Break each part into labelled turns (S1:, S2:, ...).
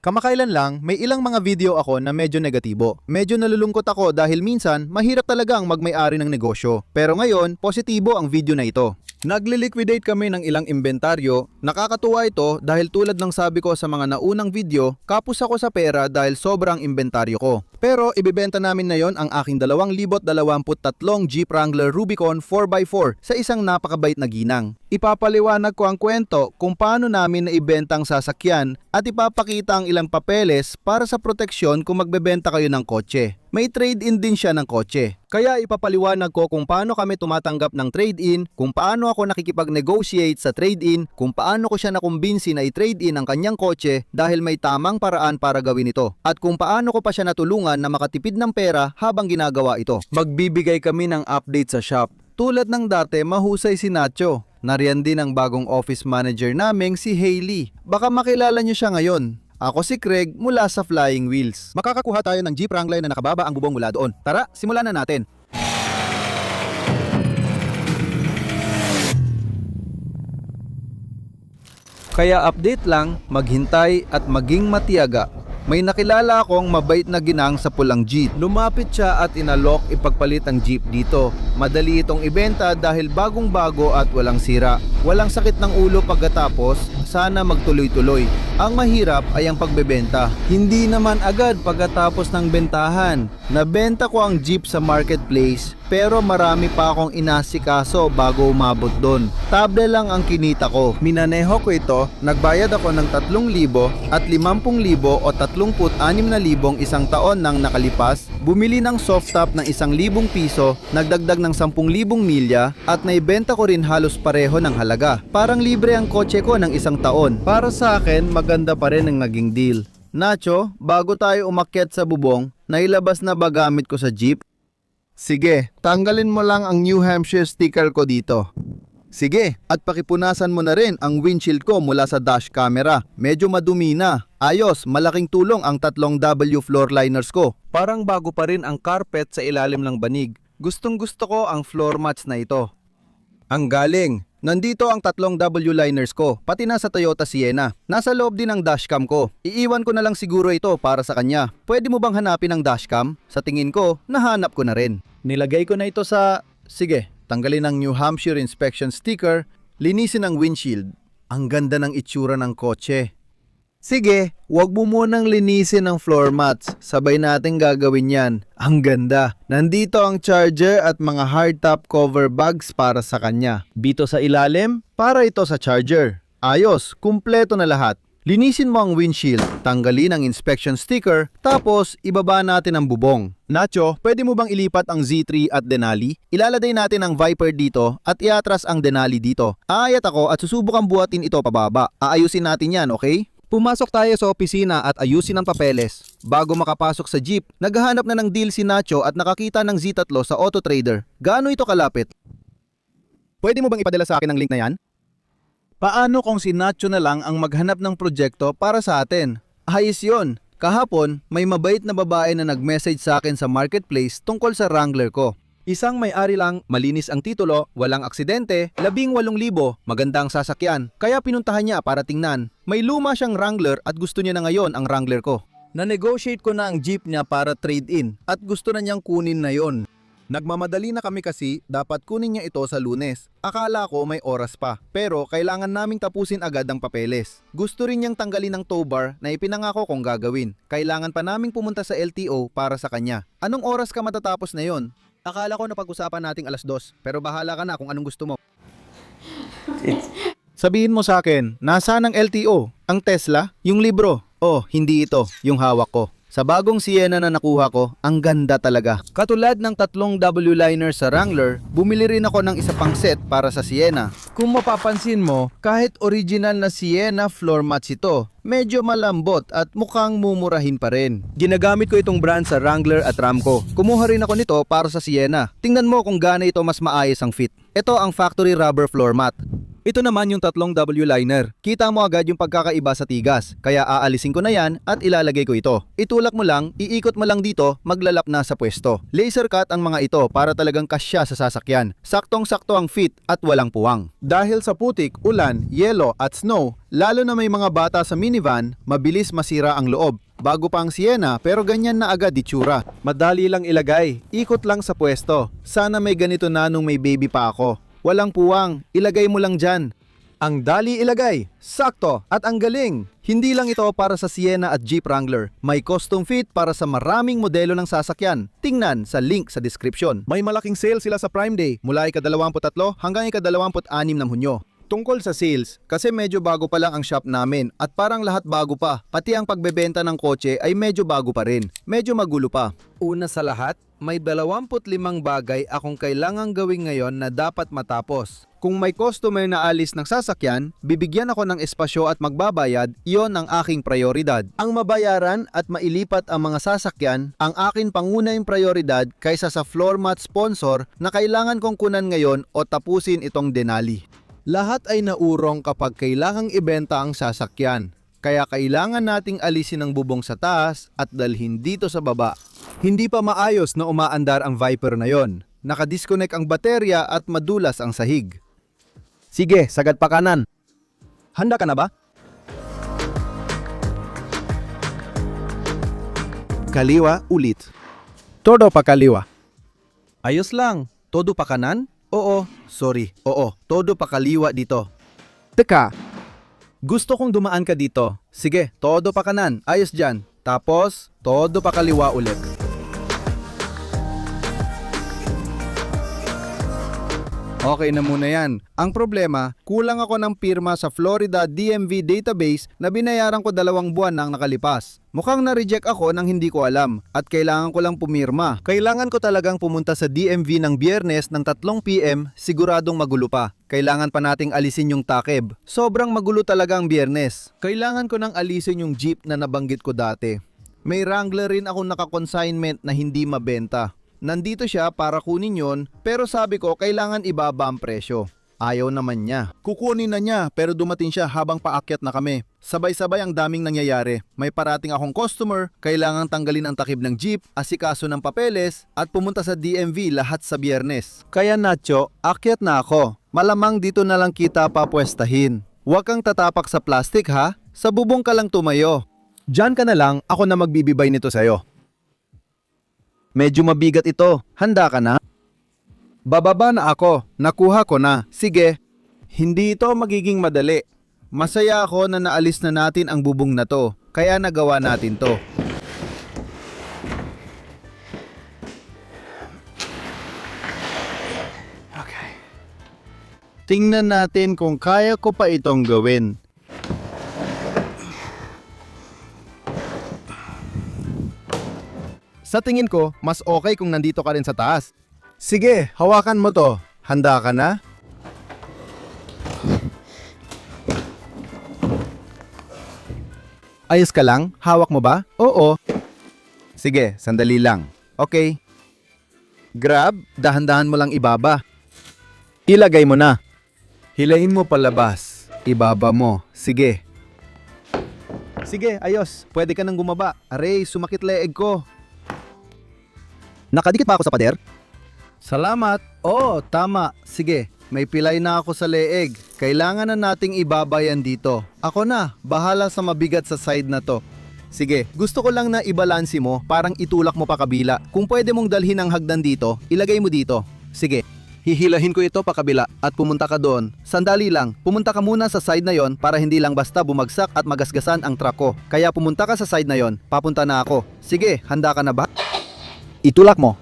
S1: Kamakailan lang, may ilang mga video ako na medyo negatibo. Medyo nalulungkot ako dahil minsan, mahirap talagang magmay-ari ng negosyo. Pero ngayon, positibo ang video na ito. Nagli-liquidate kami ng ilang inventaryo. Nakakatuwa ito dahil tulad ng sabi ko sa mga naunang video, kapos ako sa pera dahil sobrang inventaryo ko. Pero ibebenta namin na yon ang aking 2023 Jeep Wrangler Rubicon 4x4 sa isang napakabait na ginang. Ipapaliwanag ko ang kwento kung paano namin naibenta ang sasakyan at ipapakita ang ilang papeles para sa proteksyon kung magbebenta kayo ng kotse. May trade-in din siya ng kotse. Kaya ipapaliwanag ko kung paano kami tumatanggap ng trade-in, kung paano ako nakikipag-negotiate sa trade-in, kung paano ko siya nakumbinsi na i-trade-in ang kanyang kotse dahil may tamang paraan para gawin ito, at kung paano ko pa siya natulungan na makatipid ng pera habang ginagawa ito. Magbibigay kami ng update sa shop. Tulad ng dati, mahusay si Nacho. Nariyan din ang bagong office manager naming si Hailey. Baka makilala niyo siya ngayon. Ako si Craig mula sa Flying Wheels. Makakakuha tayo ng Jeep Wrangler na nakababa ang bubong mula doon. Tara, simulan na natin. Kaya update lang, maghintay at maging matiyaga. May nakilala akong mabait na ginang sa pulang jeep. Lumapit siya at inalok ipagpalit ang jeep dito. Madali itong ibenta dahil bagong-bago at walang sira. Walang sakit ng ulo pagkatapos, sana magtuloy-tuloy. Ang mahirap ay ang pagbebenta. Hindi naman agad pagkatapos ng bentahan. Nabenta ko ang jeep sa marketplace pero marami pa akong inasikaso bago umabot doon. Table lang ang kinita ko. Minaneho ko ito, nagbayad ako ng 3,000 at 50,000 o 36,000 isang taon nang nakalipas. Bumili ng soft top ng 1,000 piso, nagdagdag ng 10,000 milya at naibenta ko rin halos pareho ng halaga. Parang libre ang kotse ko ng isang taon. Para sa akin, maganda pa rin ang naging deal. Nacho, bago tayo umakyat sa bubong, nailabas na ba gamit ko sa jeep? Sige, tanggalin mo lang ang New Hampshire sticker ko dito. Sige, at pakipunasan mo na rin ang windshield ko mula sa dash camera. Medyo madumi na. Ayos, malaking tulong ang 3W floor liners ko. Parang bago pa rin ang carpet sa ilalim ng banig. Gustong gusto ko ang floor mats na ito. Ang galing. Nandito ang 3W liners ko, pati na sa Toyota Sienna. Nasa loob din ang dashcam ko. Iiwan ko na lang siguro ito para sa kanya. Pwede mo bang hanapin ang dashcam? Sa tingin ko, nahanap ko na rin. Nilagay ko na ito sa... Sige, tanggalin ang New Hampshire inspection sticker, linisin ang windshield. Ang ganda ng itsura ng kotse. Sige, wag mo munang linisin ang floor mats. Sabay natin gagawin yan. Ang ganda. Nandito ang charger at mga hardtop cover bags para sa kanya. Dito sa ilalim, para ito sa charger. Ayos, kumpleto na lahat. Linisin mo ang windshield, tanggalin ang inspection sticker, tapos ibaba natin ang bubong. Nacho, pwede mo bang ilipat ang Z3 at Denali? Ilalagay natin ang Viper dito at iatras ang Denali dito. Aayat ako at susubukang buhatin ito pababa. Aayusin natin yan, okay? Pumasok tayo sa opisina at ayusin ang papeles. Bago makapasok sa jeep, naghahanap na ng deal si Nacho at nakakita ng Z3 sa Auto Trader. Gaano ito kalapit? Pwede mo bang ipadala sa akin ang link na yan? Paano kung si Nacho na lang ang maghanap ng proyekto para sa atin? Ayos yun. Kahapon, may mabait na babae na nag-message sa akin sa marketplace tungkol sa Wrangler ko. Isang may-ari lang, malinis ang titulo, walang aksidente, 18,000, maganda ang sasakyan. Kaya pinuntahan niya para tingnan. May luma siyang Wrangler at gusto niya na ngayon ang Wrangler ko. Na-negotiate ko na ang jeep niya para trade-in at gusto na niyang kunin na yon. Nagmamadali na kami kasi dapat kunin niya ito sa Lunes. Akala ko may oras pa, pero kailangan naming tapusin agad ang papeles. Gusto rin niyang tanggalin ang tow bar na ipinangako kong gagawin. Kailangan pa naming pumunta sa LTO para sa kanya. Anong oras ka matatapos na yon? Akala ko napag-usapan nating 2:00, pero bahala ka na kung anong gusto mo. Sabihin mo sa akin, nasaan ang LTO? Ang Tesla? Yung libro? Oh, hindi ito, yung hawak ko. Sa bagong Sienna na nakuha ko, ang ganda talaga. Katulad ng 3W liner sa Wrangler, bumili rin ako ng isa pang set para sa Sienna. Kung mapapansin mo, kahit original na Sienna floor mats ito, medyo malambot at mukhang mumurahin pa rin. Ginagamit ko itong brand sa Wrangler at Ramco. Kumuha rin ako nito para sa Sienna. Tingnan mo kung gaano ito mas maayos ang fit. Ito ang factory rubber floor mat. Ito naman yung tatlong W-liner. Kita mo agad yung pagkakaiba sa tigas, kaya aalisin ko na yan at ilalagay ko ito. Itulak mo lang, iikot mo lang dito, maglalap na sa pwesto. Laser cut ang mga ito para talagang kasya sa sasakyan. Saktong-sakto ang fit at walang puwang. Dahil sa putik, ulan, yelo at snow, lalo na may mga bata sa minivan, mabilis masira ang loob. Bago pa ang Sienna pero ganyan na agad itsura. Madali lang ilagay, ikot lang sa pwesto. Sana may ganito na nung may baby pa ako. Walang puwang, ilagay mo lang dyan. Ang dali ilagay, sakto at ang galing. Hindi lang ito para sa Sienna at Jeep Wrangler. May custom fit para sa maraming modelo ng sasakyan. Tingnan sa link sa description. May malaking sale sila sa Prime Day mula ika-23 hanggang ika-26 ng Hunyo. Tungkol sa sales, kasi medyo bago pa lang ang shop namin at parang lahat bago pa. Pati ang pagbebenta ng kotse ay medyo bago pa rin. Medyo magulo pa. Una sa lahat, may 25 bagay akong kailangang gawin ngayon na dapat matapos. Kung may customer na alis ng sasakyan, bibigyan ako ng espasyo at magbabayad, iyon ang aking prioridad. Ang mabayaran at mailipat ang mga sasakyan, ang akin pangunahing prioridad kaysa sa floor mat sponsor na kailangan kong kunan ngayon o tapusin itong Denali. Lahat ay naurong kapag kailangang ibenta ang sasakyan, kaya kailangan nating alisin ang bubong sa taas at dalhin dito sa baba. Hindi pa maayos na umaandar ang Viper na yon. Nakadisconnect ang baterya at madulas ang sahig. Sige, sagad pa kanan. Handa ka na ba? Kaliwa ulit. Todo pa kaliwa. Ayos lang. Todo pa kanan? Oo, sorry. Oo, todo pa kaliwa dito. Teka, gusto kong dumaan ka dito. Sige, todo pa kanan. Ayos dyan. Tapos, todo pa kaliwa ulit. Okay na muna yan. Ang problema, kulang ako ng pirma sa Florida DMV database na binayaran ko 2 buwan nang nakalipas. Mukhang na-reject ako nang hindi ko alam at kailangan ko lang pumirma. Kailangan ko talagang pumunta sa DMV ng Biyernes ng 3 PM, siguradong magulo pa. Kailangan pa nating alisin yung takeb. Sobrang magulo talaga ang Biyernes. Kailangan ko nang alisin yung jeep na nabanggit ko dati. May Wrangler rin akong naka-consignment na hindi mabenta. Nandito siya para kunin yon, pero sabi ko kailangan ibaba ang presyo. Ayaw naman niya. Kukunin na niya pero dumating siya habang paakyat na kami. Sabay-sabay ang daming nangyayari. May parating akong customer, kailangan tanggalin ang takip ng jeep, asikaso ng papeles, at pumunta sa DMV lahat sa Biyernes. Kaya Nacho, akyat na ako. Malamang dito na lang kita papwestahin. Huwag kang tatapak sa plastic ha, sa bubong ka lang tumayo. Diyan ka na lang, ako na magbibibay nito sa'yo. Medyo mabigat ito. Handa ka na? Bababa na ako. Nakuha ko na. Sige. Hindi ito magiging madali. Masaya ako na naalis na natin ang bubong na to. Kaya nagawa natin to. Okay. Tingnan natin kung kaya ko pa itong gawin. Sa tingin ko, mas okay kung nandito ka rin sa taas. Sige, hawakan mo to. Handa ka na? Ayos ka lang? Hawak mo ba? Oo. Sige, sandali lang. Okay. Grab, dahan-dahan mo lang ibaba. Ilagay mo na. Hilahin mo palabas. Ibaba mo. Sige. Sige, ayos. Pwede ka nang gumaba. Aray, sumakit leeg ko. Nakadikit pa ako sa pader? Salamat. Oo, tama. Sige, may pilay na ako sa leeg. Kailangan na nating ibabayan dito. Ako na, bahala sa mabigat sa side na to. Sige, gusto ko lang na ibalansi mo, parang itulak mo pa kabila. Kung pwede mong dalhin ang hagdan dito, ilagay mo dito. Sige, hihilahin ko ito pa kabila at pumunta ka doon. Sandali lang, pumunta ka muna sa side na yon para hindi lang basta bumagsak at magasgasan ang truck ko. Kaya pumunta ka sa side na yon, papunta na ako. Sige, handa ka na ba? Itulak mo.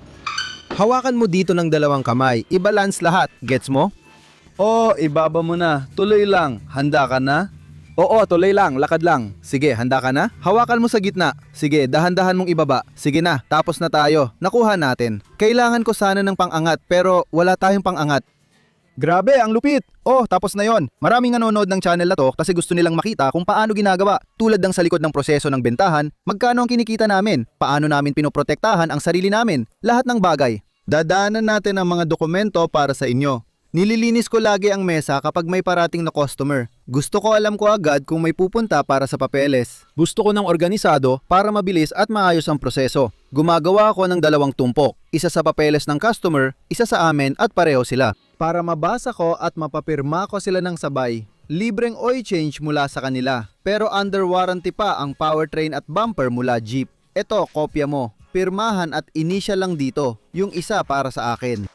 S1: Hawakan mo dito ng 2 kamay. I-balance lahat. Gets mo? Oo, ibaba mo na. Tuloy lang. Handa ka na? Oo, tuloy lang. Lakad lang. Sige, handa ka na? Hawakan mo sa gitna. Sige, dahan-dahan mong ibaba. Sige na, tapos na tayo. Nakuha natin. Kailangan ko sana ng pang-angat pero wala tayong pang-angat. Grabe, ang lupit! Oh, tapos na yon. Maraming nanonood ng channel na to kasi gusto nilang makita kung paano ginagawa. Tulad ng sa likod ng proseso ng bentahan, magkano ang kinikita namin, paano namin pinoprotektahan ang sarili namin, lahat ng bagay. Dadaanan natin ang mga dokumento para sa inyo. Nililinis ko lagi ang mesa kapag may parating na customer. Gusto ko alam ko agad kung may pupunta para sa papeles. Gusto ko ng organisado para mabilis at maayos ang proseso. Gumagawa ako ng 2 tumpok. Isa sa papeles ng customer, isa sa amin at pareho sila. Para mabasa ko at mapapirma ko sila ng sabay. Libreng oil change mula sa kanila. Pero under warranty pa ang powertrain at bumper mula Jeep. Ito, kopya mo. Pirmahan at initial lang dito. Yung isa para sa akin.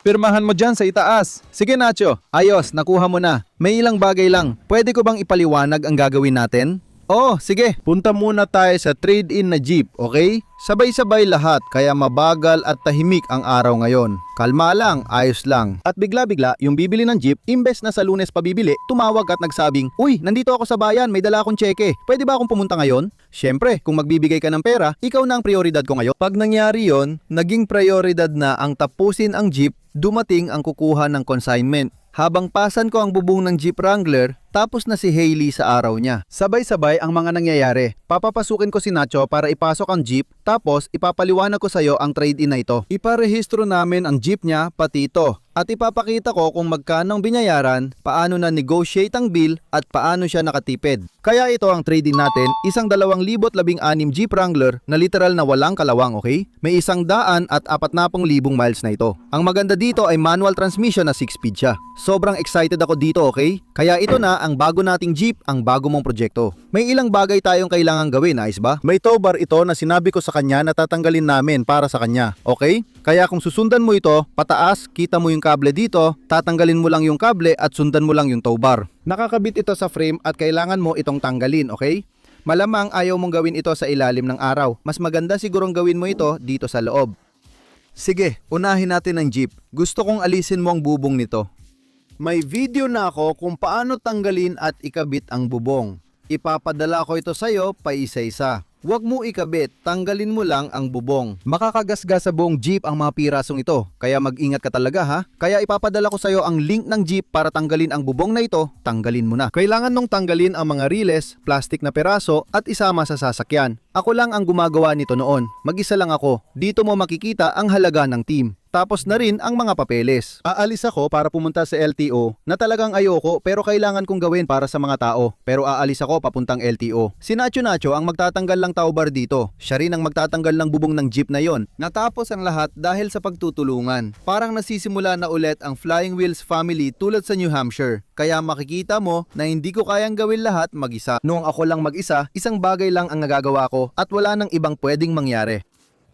S1: Pirmahan mo dyan sa itaas. Sige Nacho, ayos, nakuha mo na. May ilang bagay lang. Pwede ko bang ipaliwanag ang gagawin natin? Oo, sige. Punta muna tayo sa trade-in na Jeep, okay? Sabay-sabay lahat, kaya mabagal at tahimik ang araw ngayon. Kalma lang, ayos lang. At bigla-bigla, yung bibili ng Jeep, imbes na sa Lunes pa bibili, tumawag at nagsabing, "Uy, nandito ako sa bayan, may dala akong tseke. Pwede ba akong pumunta ngayon?" Syempre, kung magbibigay ka ng pera, ikaw na ang prioridad ko ngayon. Pag nangyari yon, naging prioridad na ang tapusin ang Jeep, dumating ang kukuha ng consignment. Habang pasan ko ang bubong ng Jeep Wrangler, tapos na si Hailey sa araw niya. Sabay-sabay ang mga nangyayari. Papapasukin ko si Nacho para ipasok ang Jeep, tapos ipapaliwanag ko sa iyo ang trade-in na ito. Iparehistro namin ang Jeep niya, pati ito. At ipapakita ko kung magkano ang binayaran, paano na negotiate ang bill, at paano siya nakatipid. Kaya ito ang trade-in natin, isang 2016 Jeep Wrangler na literal na walang kalawang, okay? May 100 at 40,000 miles na ito. Ang maganda dito ay manual transmission na 6-speed siya. Sobrang excited ako dito, okay? Kaya ito na ang bago nating Jeep, ang bago mong proyekto. May ilang bagay tayong kailangan gawin, ayos ba? May tow bar ito na sinabi ko sa kanya na tatanggalin namin para sa kanya, okay? Kaya kung susundan mo ito, pataas, kita mo yung kable dito, tatanggalin mo lang yung kable at sundan mo lang yung tow bar. Nakakabit ito sa frame at kailangan mo itong tanggalin, okay? Malamang ayaw mong gawin ito sa ilalim ng araw. Mas maganda sigurong gawin mo ito dito sa loob. Sige, unahin natin ang Jeep. Gusto kong alisin mo ang bubong nito. May video na ako kung paano tanggalin at ikabit ang bubong. Ipapadala ko ito sa'yo pa isa-isa. Huwag mo ikabit, tanggalin mo lang ang bubong. Makakagasgas sa buong Jeep ang mga pirasong ito, kaya mag-ingat ka talaga ha. Kaya ipapadala ko sa iyo ang link ng Jeep para tanggalin ang bubong na ito, tanggalin mo na. Kailangan nung tanggalin ang mga riles, plastic na piraso at isama sa sasakyan. Ako lang ang gumagawa nito noon, mag-isa lang ako. Dito mo makikita ang halaga ng team. Tapos na rin ang mga papeles. Aalis ako para pumunta sa LTO na talagang ayoko pero kailangan kong gawin para sa mga tao. Pero aalis ako papuntang LTO. Si Nacho ang magtatanggal lang tow bar dito. Siya rin ang magtatanggal ng bubong ng Jeep na yon. Natapos ang lahat dahil sa pagtutulungan. Parang nasisimula na ulit ang Flying Wheels family tulad sa New Hampshire. Kaya makikita mo na hindi ko kayang gawin lahat mag-isa. Noong ako lang mag-isa, isang bagay lang ang nagagawa ko at wala nang ibang pwedeng mangyari.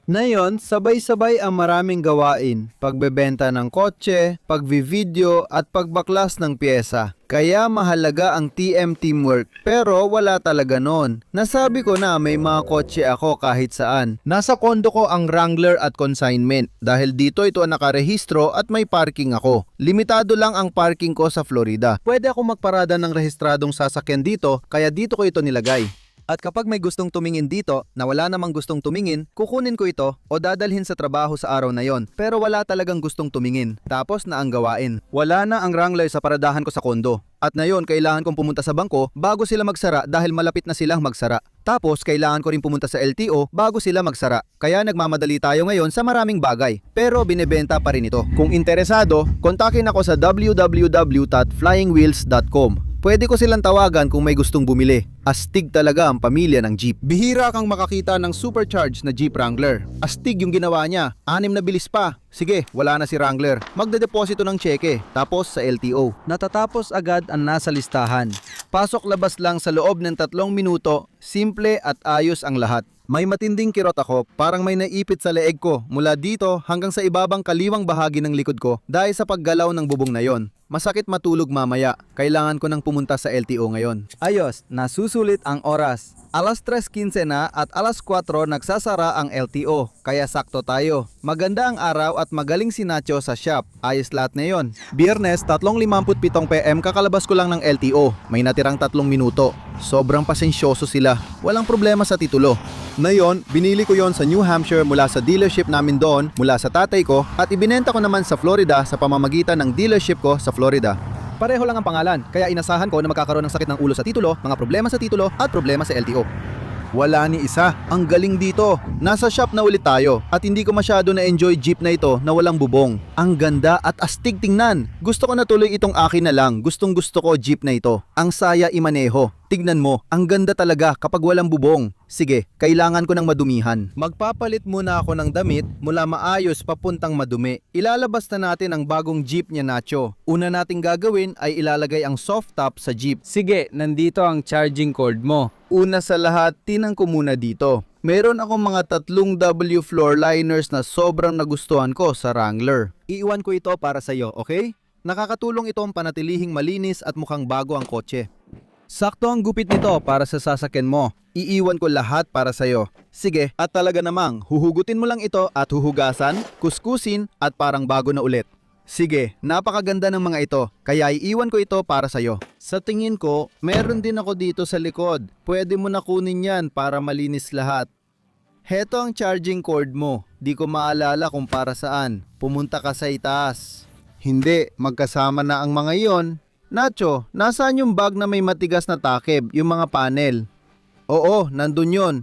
S1: Ngayon, sabay-sabay ang maraming gawain, pagbebenta ng kotse, pagvi-video at pagbaklas ng pyesa. Kaya mahalaga ang TM teamwork, pero wala talaga nun. Nasabi ko na may mga kotse ako kahit saan. Nasa kondo ko ang Wrangler at consignment dahil dito ito nakarehistro at may parking ako. Limitado lang ang parking ko sa Florida. Pwede ako magparada ng rehistradong sasakyan dito, kaya dito ko ito nilagay. At kapag may gustong tumingin dito na wala namang gustong tumingin, kukunin ko ito o dadalhin sa trabaho sa araw na yon. Pero wala talagang gustong tumingin. Tapos na ang gawain. Wala na ang Wrangler sa paradahan ko sa kondo. At na yon, kailangan kong pumunta sa bangko bago sila magsara dahil malapit na silang magsara. Tapos kailangan ko rin pumunta sa LTO bago sila magsara. Kaya nagmamadali tayo ngayon sa maraming bagay. Pero binebenta pa rin ito. Kung interesado, kontakin ako sa www.flyingwheels.com. Pwede ko silang tawagan kung may gustong bumili. Astig talaga ang pamilya ng Jeep. Bihira kang makakita ng supercharged na Jeep Wrangler. Astig yung ginawa niya. 6 na bilis pa. Sige, wala na si Wrangler. Magdedeposito ng tseke, tapos sa LTO. Natatapos agad ang nasa listahan. Pasok labas lang sa loob ng 3 minuto, simple at ayos ang lahat. May matinding kirot ako, parang may naipit sa leeg ko mula dito hanggang sa ibabang kaliwang bahagi ng likod ko dahil sa paggalaw ng bubong na yon. Masakit matulog mamaya, kailangan ko nang pumunta sa LTO ngayon. Ayos, nasusulit ang oras. Alas 3:15 na at alas 4 nagsasara ang LTO, kaya sakto tayo. Maganda ang araw at magaling si Nacho sa shop. Ayos lahat na yon. Biyernes, 3:57 PM kakalabas ko lang ng LTO. May natirang 3 minuto. Sobrang pasensyoso sila. Walang problema sa titulo. Ngayon, binili ko yon sa New Hampshire mula sa dealership namin doon, mula sa tatay ko, at ibinenta ko naman sa Florida sa pamamagitan ng dealership ko sa Florida. Pareho lang ang pangalan, kaya inasahan ko na magkakaroon ng sakit ng ulo sa titulo, mga problema sa titulo, at problema sa LTO. Wala ni isa. Ang galing dito. Nasa shop na ulit tayo at hindi ko masyado na-enjoy jeep na ito na walang bubong. Ang ganda at astig tingnan. Gusto ko na tuloy itong akin na lang. Gustong gusto ko jeep na ito. Ang saya imaneho. Tignan mo, ang ganda talaga kapag walang bubong. Sige, kailangan ko ng madumihan. Magpapalit muna ako ng damit mula maayos papuntang madumi. Ilalabas na natin ang bagong jeep niya, Nacho. Una nating gagawin ay ilalagay ang soft top sa jeep. Sige, nandito ang charging cord mo. Una sa lahat, tinang ko muna dito. Meron akong mga 3 W floor liners na sobrang nagustuhan ko sa Wrangler. Iiwan ko ito para sa iyo, okay? Nakakatulong itong panatilihing malinis at mukhang bago ang kotse. Sakto ang gupit nito para sa sasakyan mo. Iiwan ko lahat para sa'yo. Sige, at talaga namang, huhugutin mo lang ito at huhugasan, kuskusin at parang bago na ulit. Sige, napakaganda ng mga ito, kaya iiwan ko ito para sa'yo. Sa tingin ko, meron din ako dito sa likod. Pwede mo na kunin yan para malinis lahat. Heto ang charging cord mo. Di ko maalala kung para saan. Pumunta ka sa itaas. Hindi, magkasama na ang mga iyon. Nacho, nasaan yung bag na may matigas na takip, yung mga panel? Oo, nandun yun.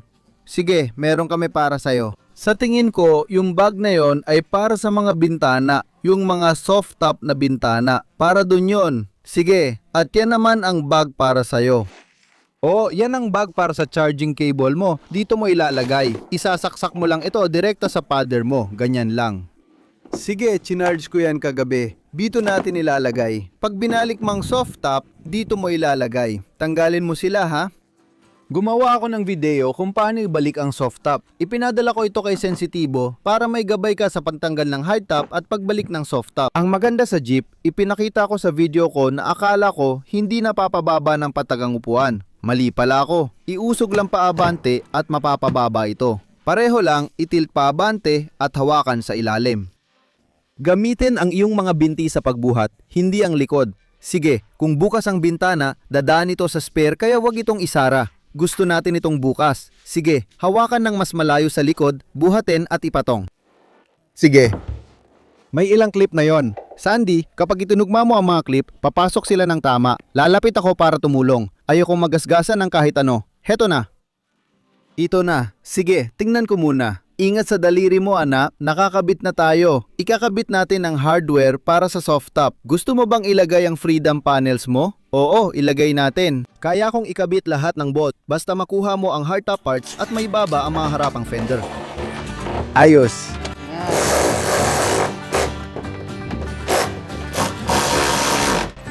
S1: Sige, meron kami para sa'yo. Sa tingin ko, yung bag na yon ay para sa mga bintana, yung mga soft top na bintana. Para dun yun. Sige, at yan naman ang bag para sa'yo. Oh, yan ang bag para sa charging cable mo. Dito mo ilalagay. Isasaksak mo lang ito direkta sa pader mo. Ganyan lang. Sige, chinarge ko yan kagabi. Dito natin ilalagay. Pag binalik mang soft top, dito mo ilalagay. Tanggalin mo sila ha. Gumawa ako ng video kung paano ibalik ang soft top. Ipinadala ko ito kay Sensitibo para may gabay ka sa pagtanggal ng hard top at pagbalik ng soft top. Ang maganda sa Jeep, ipinakita ko sa video ko na akala ko hindi napapababa ng patagang upuan. Mali pala ako. Iusog lang paabante at mapapababa ito. Pareho lang, itilt paabante at hawakan sa ilalim. Gamitin ang iyong mga binti sa pagbuhat, hindi ang likod. Sige, kung bukas ang bintana, dadaan ito sa spare kaya wag itong isara. Gusto natin itong bukas. Sige, hawakan ng mas malayo sa likod, buhatin at ipatong. Sige. May ilang clip na yon. Sandy, kapag itinugma mo ang mga clip, papasok sila ng tama. Lalapit ako para tumulong. Ayokong magasgasan ng kahit ano. Heto na. Ito na. Sige, tingnan ko muna. Ingat sa daliri mo anak, nakakabit na tayo. Ikakabit natin ang hardware para sa soft top. Gusto mo bang ilagay ang freedom panels mo? Oo, ilagay natin. Kaya kong ikabit lahat ng bolt. Basta makuha mo ang hardtop parts at may baba ang mga harapang fender. Ayos.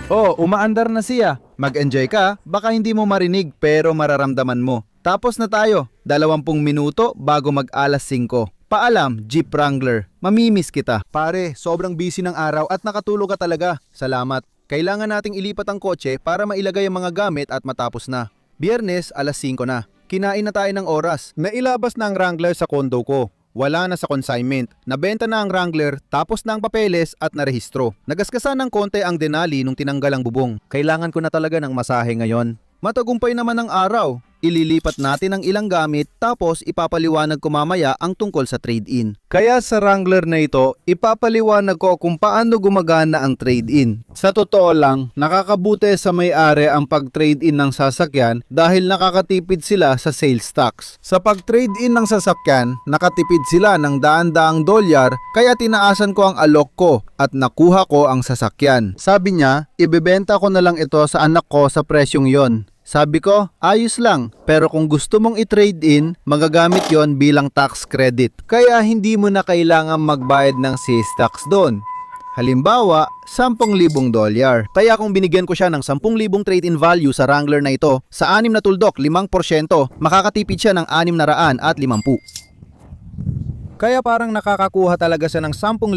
S1: Oh, umaandar na siya. Mag-enjoy ka, baka hindi mo marinig pero mararamdaman mo. Tapos na tayo, 20 minuto bago mag-alas 5. Paalam, Jeep Wrangler, mamimiss kita. Pare, sobrang busy ng araw at nakatulog ka talaga. Salamat. Kailangan nating ilipat ang kotse para mailagay ang mga gamit at matapos na. Biyernes, alas 5 na. Kinain na tayo ng oras. Nailabas na ang Wrangler sa kondo ko. Wala na sa consignment. Nabenta na ang Wrangler, tapos na ang papeles at narehistro. Nagaskasan ng konti ang Denali nung tinanggal ang bubong. Kailangan ko na talaga ng masahe ngayon. Matagumpay naman ang araw. Ililipat natin ang ilang gamit tapos ipapaliwanag ko mamaya ang tungkol sa trade-in. Kaya sa Wrangler na ito, ipapaliwanag ko kung paano gumagana ang trade-in. Sa totoo lang, nakakabuti sa may-ari ang pag-trade-in ng sasakyan dahil nakakatipid sila sa sales tax. Sa pag-trade-in ng sasakyan, nakatipid sila ng daan-daang dolyar kaya tinaasan ko ang alok ko at nakuha ko ang sasakyan. Sabi niya, ibebenta ko na lang ito sa anak ko sa presyong yon. Sabi ko, ayos lang, pero kung gusto mong i-trade in, magagamit yon bilang tax credit. Kaya hindi mo na kailangan magbayad ng sales tax doon. Halimbawa, 10,000 dolyar. Kaya kung binigyan ko siya ng 10,000 trade-in value sa Wrangler na ito, sa 6 na tuldok, 5%, makakatipid siya ng 650. Kaya parang nakakakuha talaga siya ng 10,650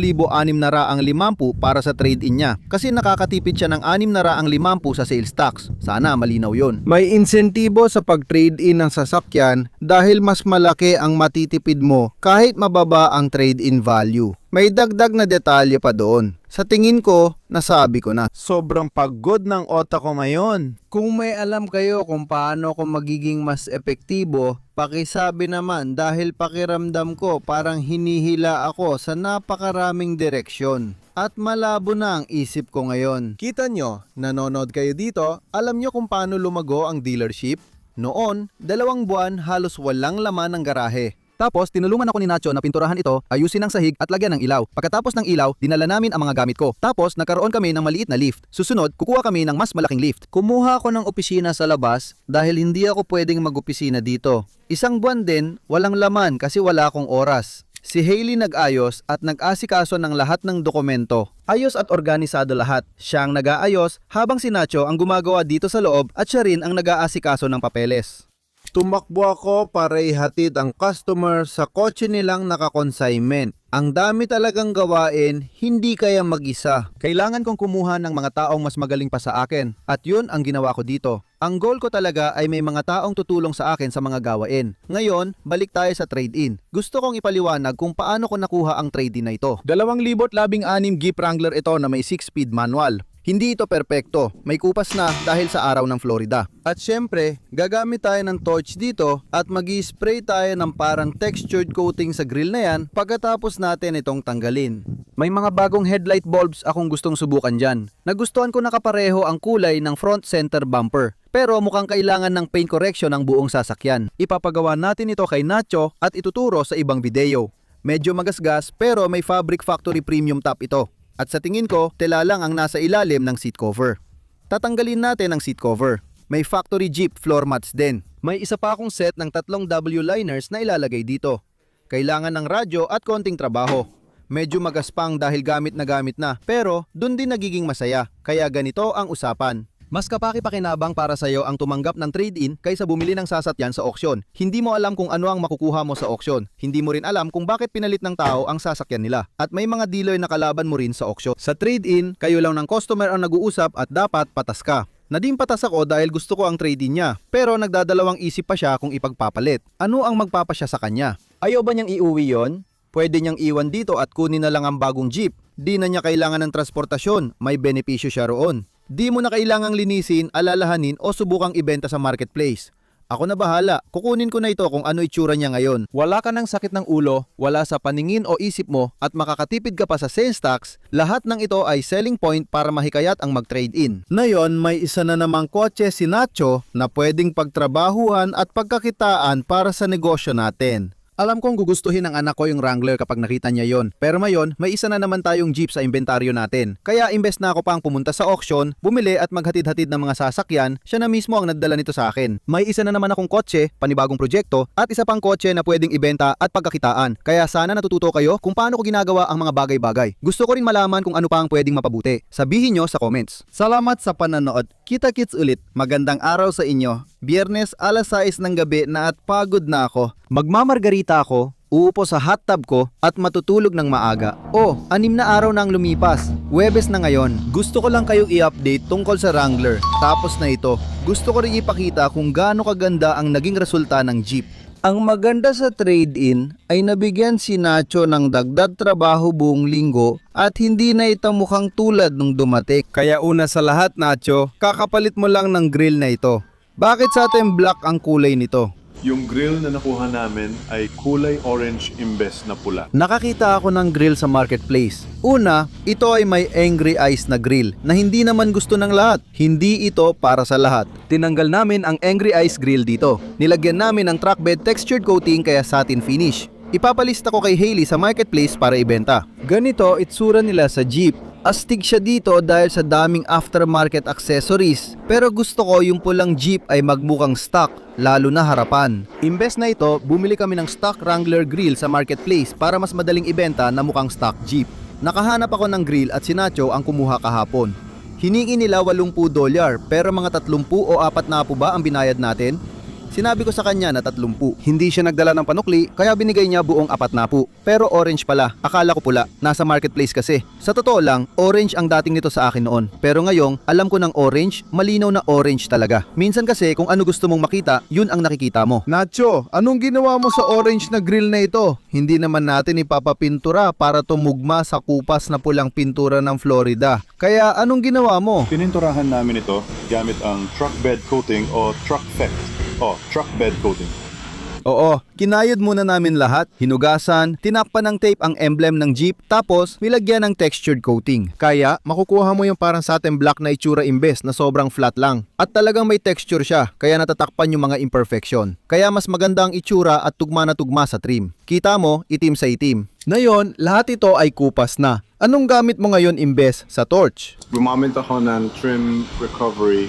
S1: para sa trade-in niya. Kasi nakakatipid siya ng 650 sa sales tax. Sana malinaw yon. May insentibo sa pag-trade-in ng sasakyan dahil mas malaki ang matitipid mo kahit mababa ang trade-in value. May dagdag na detalye pa doon. Sa tingin ko, nasabi ko na. Sobrang pagod ng otak ko ngayon. Kung may alam kayo kung paano ko magiging mas epektibo, pakisabi naman dahil pakiramdam ko parang hinihila ako sa napakaraming direksyon. At malabo na ang isip ko ngayon. Kita nyo, nanonood kayo dito, alam nyo kung paano lumago ang dealership? Noon, 2 buwan halos walang laman ng garahe. Tapos tinulungan ako ni Nacho na pinturahan ito, ayusin ang sahig at lagyan ng ilaw. Pagkatapos ng ilaw, dinala namin ang mga gamit ko. Tapos nagkaroon kami ng maliit na lift. Susunod, kukuha kami ng mas malaking lift. Kumuha ako ng opisina sa labas dahil hindi ako pwedeng mag-opisina dito. 1 buwan din, walang laman kasi wala akong oras. Si Hailey nag-ayos at nag-asikaso ng lahat ng dokumento. Ayos at organisado lahat. Siya ang nag-aayos habang si Nacho ang gumagawa dito sa loob at siya rin ang nag-aasikaso ng papeles. Tumakbo ako para ihatid ang customer sa kotse nilang naka-consignment. Ang dami talagang gawain, hindi kaya mag-isa. Kailangan kong kumuha ng mga taong mas magaling pa sa akin. At yun ang ginawa ko dito. Ang goal ko talaga ay may mga taong tutulong sa akin sa mga gawain. Ngayon, balik tayo sa trade-in. Gusto kong ipaliwanag kung paano ko nakuha ang trade-in na ito. 2016 Jeep Wrangler ito na may 6-speed manual. Hindi ito perpekto, may kupas na dahil sa araw ng Florida. At syempre, gagamit tayo ng torch dito at mag-i-spray tayo ng parang textured coating sa grill na yan pagkatapos natin itong tanggalin. May mga bagong headlight bulbs akong gustong subukan dyan. Nagustuhan ko na kapareho ang kulay ng front center bumper. Pero mukhang kailangan ng paint correction ang buong sasakyan. Ipapagawa natin ito kay Nacho at ituturo sa ibang video. Medyo magasgas pero may Fabric Factory Premium Top ito. At sa tingin ko, tela lang ang nasa ilalim ng seat cover. Tatanggalin natin ang seat cover. May factory Jeep floor mats din. May isa pa akong set ng 3 W-liners na ilalagay dito. Kailangan ng radyo at konting trabaho. Medyo magaspang dahil gamit na, pero dun din nagiging masaya. Kaya ganito ang usapan. Mas kapaki-pakinabang para sa iyo ang tumanggap ng trade-in kaysa bumili ng sasakyan sa auction. Hindi mo alam kung ano ang makukuha mo sa auction. Hindi mo rin alam kung bakit pinalit ng tao ang sasakyan nila. At may mga dealer na kalaban mo rin sa auction. Sa trade-in, kayo lang ng customer ang nag-uusap at dapat patas ka. Naging patas ako dahil gusto ko ang trade-in niya. Pero nagdadalawang isip pa siya kung ipagpapalit. Ano ang magpapasya sa kanya? Ayaw ba niyang iuwi yon? Pwede niyang iwan dito at kunin na lang ang bagong jeep. Di na niya kailangan ng transportasyon. May benepisyo siya roon. Di mo na kailangang linisin, alalahanin o subukang ibenta sa marketplace. Ako na bahala, kukunin ko na ito kung ano itsura niya ngayon. Wala ka ng sakit ng ulo, wala sa paningin o isip mo at makakatipid ka pa sa sales tax, lahat ng ito ay selling point para mahikayat ang mag-trade-in. Ngayon, may isa na namang kotse si Nacho na pwedeng pagtrabahuhan at pagkakitaan para sa negosyo natin. Alam kong gugustuhin ng anak ko yung Wrangler kapag nakita niya yon. Pero ngayon, may isa na naman tayong Jeep sa inventaryo natin. Kaya imbes na ako pang pumunta sa auction, bumili at maghatid-hatid ng mga sasakyan, siya na mismo ang nagdala nito sa akin. May isa na naman akong kotse, panibagong proyekto, at isa pang kotse na pwedeng ibenta at pagkakitaan. Kaya sana natututo kayo kung paano ko ginagawa ang mga bagay-bagay. Gusto ko rin malaman kung ano pa ang pwedeng mapabuti. Sabihin nyo sa comments. Salamat sa pananood. Kita-kits ulit. Magandang araw sa inyo. Biyernes alas 6 ng gabi na at pagod na ako. Magmamargarita ako, uupo sa hot tub ko at matutulog ng maaga. 6 na araw na ang lumipas. Huwebes na ngayon. Gusto ko lang kayong i-update tungkol sa Wrangler. Tapos na ito, gusto ko rin ipakita kung gaano kaganda ang naging resulta ng Jeep. Ang maganda sa trade-in ay nabigyan si Nacho ng dagdag trabaho buong linggo at hindi na ito mukhang tulad nung dumating. Kaya una sa lahat, Nacho, kakapalit mo lang ng grill na ito. Bakit sa atin black ang kulay nito?
S2: Yung grill na nakuha namin ay kulay orange imbes na pula.
S1: Nakakita ako ng grill sa marketplace. Una, ito ay may angry eyes na grill na hindi naman gusto ng lahat. Hindi ito para sa lahat. Tinanggal namin ang angry eyes grill dito. Nilagyan namin ng track bed textured coating kaya satin finish. Ipapalista ko kay Hailey sa marketplace para ibenta. Ganito itsura nila sa Jeep. Astig siya dito dahil sa daming aftermarket accessories. Pero gusto ko yung pulang Jeep ay magmukhang stock, lalo na harapan. Imbes na ito, bumili kami ng stock Wrangler grill sa marketplace para mas madaling ibenta na mukhang stock Jeep. Nakahanap ako ng grill at si Nacho ang kumuha kahapon. Hiningi nila $80 pero mga 30 o 40 ba ang binayad natin? Sinabi ko sa kanya na 30. Hindi siya nagdala ng panukli kaya binigay niya buong 40. Pero orange pala, akala ko pula, nasa marketplace kasi. Sa totoo lang, orange ang dating nito sa akin noon. Pero ngayong, alam ko ng orange, malinaw na orange talaga. Minsan kasi kung ano gusto mong makita, yun ang nakikita mo. Nacho, anong ginawa mo sa orange na grill na ito? Hindi naman natin ipapapintura para tumugma sa kupas na pulang pintura ng Florida. Kaya anong ginawa mo?
S2: Pininturahan namin ito gamit ang truck bed coating o truck bed coating.
S1: Oo, kinayod muna namin lahat, hinugasan, tinakpan ng tape ang emblem ng jeep, tapos nilagyan ng textured coating.
S3: Kaya, makukuha mo yung parang satin black na itsura imbes na sobrang flat lang.
S1: At talagang may texture siya, kaya natatakpan yung mga imperfection. Kaya mas maganda ang itsura at tugma na tugma sa trim. Kita mo, itim sa itim.
S3: Ngayon, lahat ito ay kupas na. Anong gamit mo ngayon imbes sa torch?
S2: Gumamit ako ng trim recovery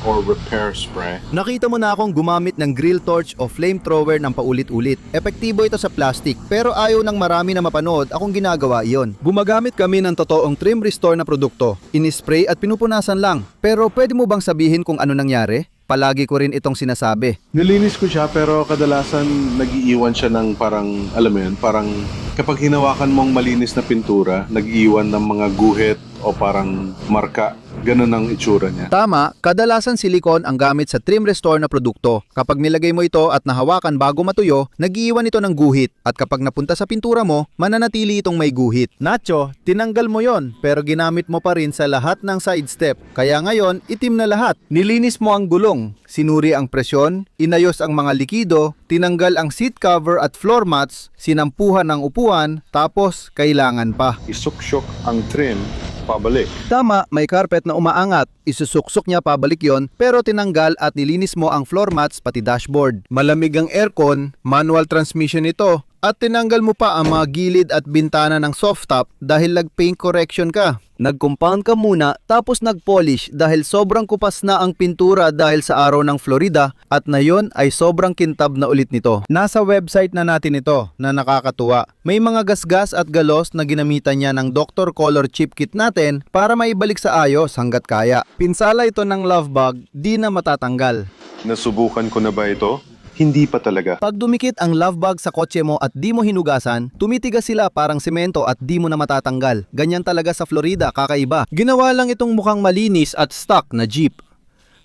S2: or repair spray.
S1: Nakita mo na akong gumamit ng grill torch o flamethrower ng paulit-ulit. Epektibo ito sa plastic, pero ayaw ng marami na mapanood akong ginagawa iyon. Gumagamit kami ng totoong trim restore na produkto. Inispray at pinupunasan lang. Pero pwede mo bang sabihin kung ano nangyari? Palagi ko rin itong sinasabi.
S2: Nilinis ko siya pero kadalasan nag-iiwan siya ng parang, alam mo yun, parang kapag hinawakan mong malinis na pintura, nag-iiwan ng mga guhit o parang marka. Ganun ang itsura niya.
S1: Tama, kadalasan silikon ang gamit sa trim restore na produkto. Kapag nilagay mo ito at nahawakan bago matuyo, nag-iiwan ito ng guhit. At kapag napunta sa pintura mo, mananatili itong may guhit. Nacho, tinanggal mo yon pero ginamit mo pa rin sa lahat ng side step. Kaya ngayon, itim na lahat. Nilinis mo ang gulong, sinuri ang presyon, inayos ang mga likido, tinanggal ang seat cover at floor mats, sinampuhan ang upuan, tapos kailangan pa.
S2: Isuksok ang trim pabalik.
S1: Tama, may carpet na umaangat. Isusuksok niya pabalik yon, pero tinanggal at nilinis mo ang floor mats pati dashboard. Malamig ang aircon, manual transmission ito, at tinanggal mo pa ang mga gilid at bintana ng soft top dahil nag-paint correction ka. Nag-compound ka muna tapos nag-polish dahil sobrang kupas na ang pintura dahil sa araw ng Florida at na yon ay sobrang kintab na ulit nito. Nasa website na natin ito na nakakatuwa. May mga gasgas at galos na ginamitan niya ng Dr. Color chip kit natin para maibalik sa ayos hanggat kaya. Pinsala ito ng love bug, di na matatanggal.
S2: Nasubukan ko na ba ito? Hindi pa talaga.
S1: Pag dumikit ang love bug sa kotse mo at di mo hinugasan, tumitigas sila parang semento at di mo na matatanggal. Ganyan talaga sa Florida, kakaiba. Ginawa lang itong mukhang malinis at stock na jeep.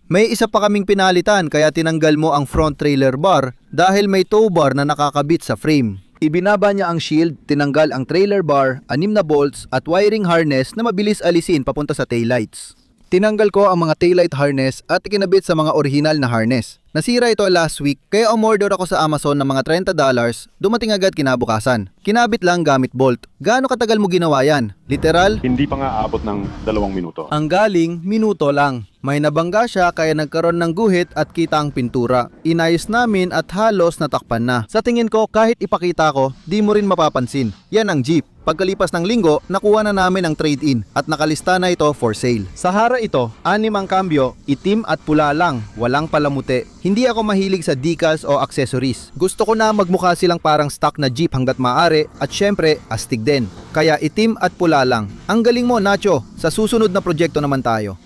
S1: May isa pa kaming pinalitan kaya tinanggal mo ang front trailer bar dahil may tow bar na nakakabit sa frame. Ibinaba niya ang shield, tinanggal ang trailer bar, 6 na bolts at wiring harness na mabilis alisin papunta sa taillights. Tinanggal ko ang mga taillight harness at ikinabit sa mga original na harness. Nasira ito last week kaya umorder ako sa Amazon ng mga $30, dumating agad kinabukasan. Kinabit lang gamit bolt. Gaano katagal mo ginawa yan? Literal?
S2: Hindi pa nga abot ng 2 minuto.
S1: Ang galing, minuto lang. May nabangga siya kaya nagkaroon ng guhit at kita ang pintura. Inayos namin at halos natakpan na. Sa tingin ko kahit ipakita ko, di mo rin mapapansin. Yan ang jeep. Pagkalipas ng linggo, nakuha na namin ang trade-in at nakalista na ito for sale. Sa hara ito, 6 ang kambyo, itim at pula lang, walang palamute. Hindi ako mahilig sa decals o accessories. Gusto ko na magmukha silang parang stock na jeep hanggat maaari at syempre, astig din. Kaya itim at pula lang. Ang galing mo, Nacho. Sa susunod na proyekto naman tayo.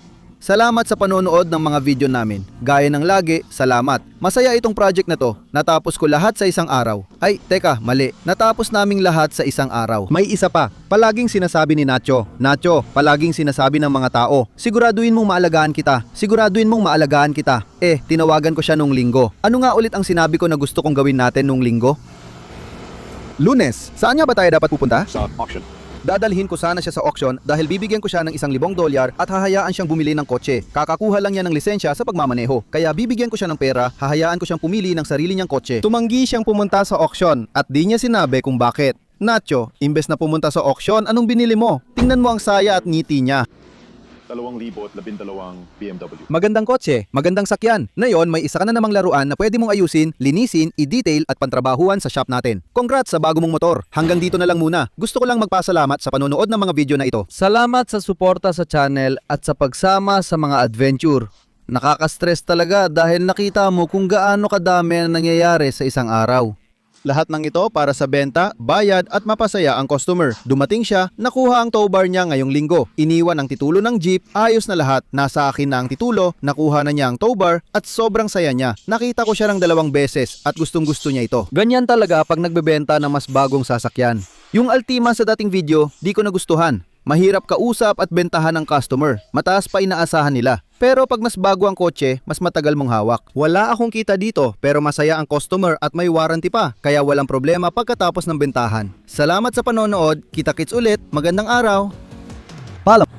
S1: Salamat sa panonood ng mga video namin. Gaya ng lagi, salamat. Masaya itong project na to. Natapos ko lahat sa isang araw. Ay, teka, mali. Natapos naming lahat sa isang araw. May isa pa. Palaging sinasabi ni Nacho. Nacho, palaging sinasabi ng mga tao. Siguraduhin mong maalagaan kita. Siguraduhin mong maalagaan kita. Tinawagan ko siya nung linggo. Ano nga ulit ang sinabi ko na gusto kong gawin natin nung linggo? Lunes. Saan nga ba tayo dapat pupunta?
S2: Sa auction.
S1: Dadalhin ko sana siya sa auction dahil bibigyan ko siya ng $1,000 at hahayaan siyang bumili ng kotse. Kakakuha lang niya ng lisensya sa pagmamaneho. Kaya bibigyan ko siya ng pera, hahayaan ko siyang pumili ng sarili niyang kotse. Tumanggi siyang pumunta sa auction at di niya sinabi kung bakit. Nacho, imbes na pumunta sa auction, anong binili mo? Tingnan mo ang saya at ngiti niya.
S2: 2,012 BMW.
S1: Magandang kotse, magandang sakyan. Ngayon, may isa ka na namang laruan na pwede mong ayusin, linisin, i-detail at pantrabahuan sa shop natin. Congrats sa bago mong motor. Hanggang dito na lang muna. Gusto ko lang magpasalamat sa panonood ng mga video na ito. Salamat sa suporta sa channel at sa pagsama sa mga adventure. Nakaka-stress talaga dahil nakita mo kung gaano kadami ang nangyayari sa isang araw. Lahat ng ito para sa benta, bayad at mapasaya ang customer. Dumating siya, nakuha ang tow bar niya ngayong linggo. Iniwan ang titulo ng jeep, ayos na lahat. Nasa akin na ang titulo, nakuha na niya ang tow bar at sobrang saya niya. Nakita ko siya ng 2 beses at gustong gusto niya ito. Ganyan talaga pag nagbebenta ng mas bagong sasakyan. Yung Altima sa dating video, di ko nagustuhan. Mahirap kausap at bentahan ng customer. Mataas pa inaasahan nila. Pero pag mas bago ang kotse, mas matagal mong hawak. Wala akong kita dito pero masaya ang customer at may warranty pa. Kaya walang problema pagkatapos ng bentahan. Salamat sa panonood. Kita-kits ulit. Magandang araw. Paalam.